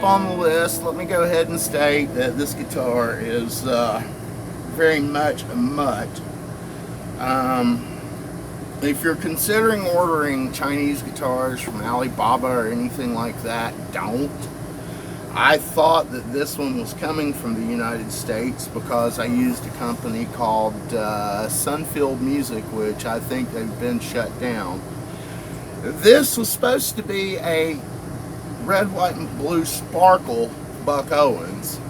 up on the list, let me go ahead and state that this guitar is very much a mutt. If you're considering ordering Chinese guitars from Alibaba or anything like that, don't. I thought that this one was coming from the United States because I used a company called Sunfield Music, which I think they've been shut down. This was supposed to be a red, white, and blue sparkle Buck Owens,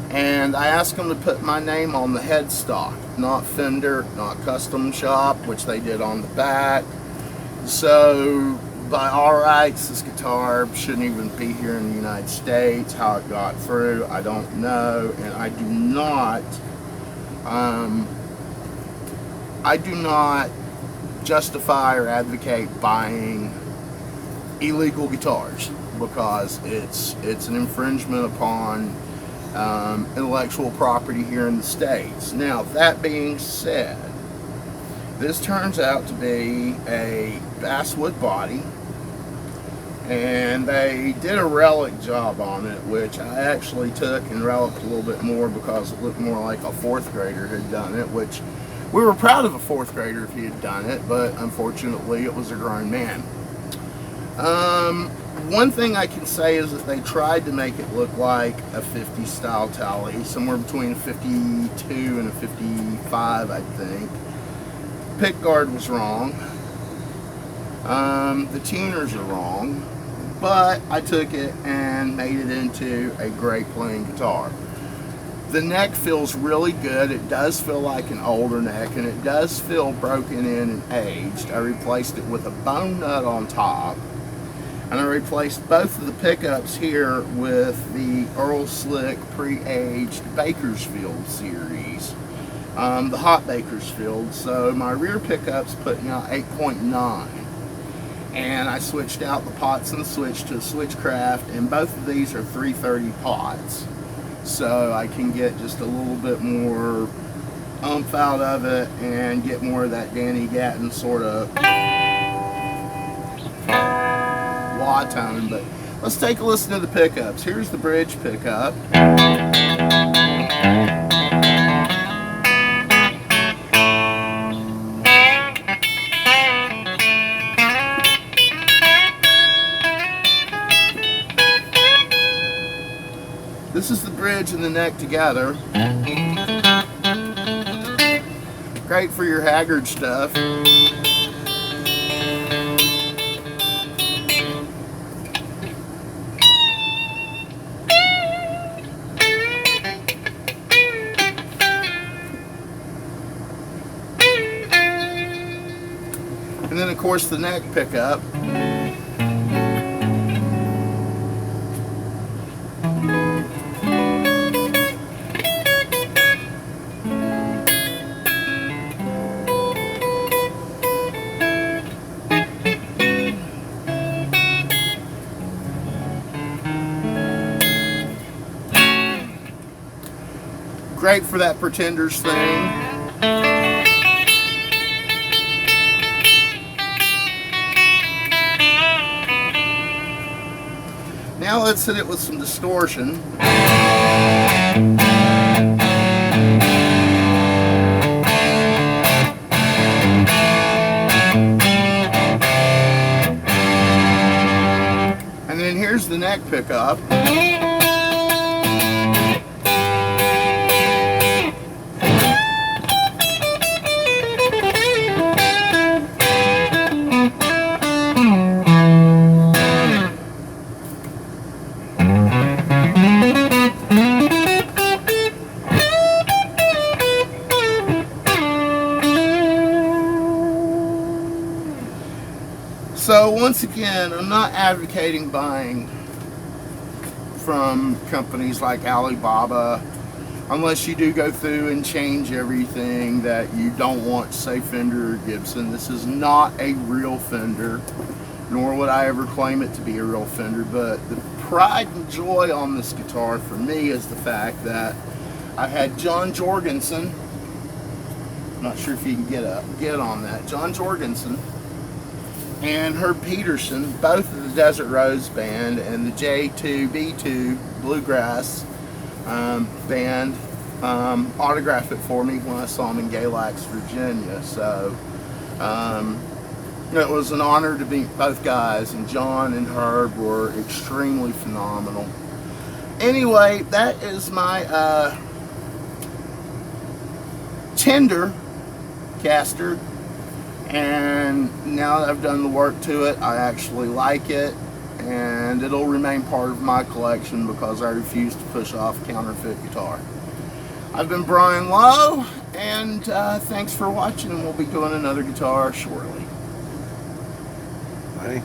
and I asked them to put my name on the headstock, not Fender, not Custom Shop, which they did on the back. So by all rights, this guitar shouldn't even be here in the United States. How it got through, I don't know, and I do not justify or advocate buying illegal guitars, because it's an infringement upon intellectual property here in the States. Now, that being said, this turns out to be a basswood body, and they did a relic job on it, which I actually took and reliced a little bit more because it looked more like a fourth grader had done it, which we were proud of a fourth grader if he had done it, but unfortunately it was a grown man. One thing I can say is that they tried to make it look like a 50 style tele, somewhere between a 52 and a 55, I think. Pickguard was wrong. The tuners are wrong, but I took it and made it into a great playing guitar. The neck feels really good. It does feel like an older neck, and it does feel broken in and aged. I replaced it with a bone nut on top, and I replaced both of the pickups here with the Earl Slick pre-aged Bakersfield series, the hot Bakersfield. So my rear pickup's putting out 8.9, and I switched out the pots and the switch to a Switchcraft, and both of these are 330 pots. So I can get just a little bit more oomph out of it and get more of that Danny Gatton sort of wah tone. But let's take a listen to the pickups. Here's the bridge pickup. This is the bridge and the neck together. Great for your Haggard stuff. And then of course the neck pickup. Great for that Pretenders thing. Now let's hit it with some distortion. And then here's the neck pickup. So once again, I'm not advocating buying from companies like Alibaba unless you do go through and change everything that you don't want, say Fender or Gibson. This is not a real Fender, nor would I ever claim it to be a real Fender, but the pride and joy on this guitar for me is the fact that I had John Jorgensen, I'm not sure if you can get on that, John Jorgensen and Herb Peterson, both of the Desert Rose Band and the J2B2 Bluegrass band, autographed it for me when I saw them in Galax, Virginia. So it was an honor to meet both guys, and John and Herb were extremely phenomenal. Anyway, that is my Chender caster, and now that I've done the work to it, I actually like it, and it'll remain part of my collection because I refuse to push off counterfeit guitar. I've been Brian Lowe, and thanks for watching, and we'll be doing another guitar shortly. Buddy.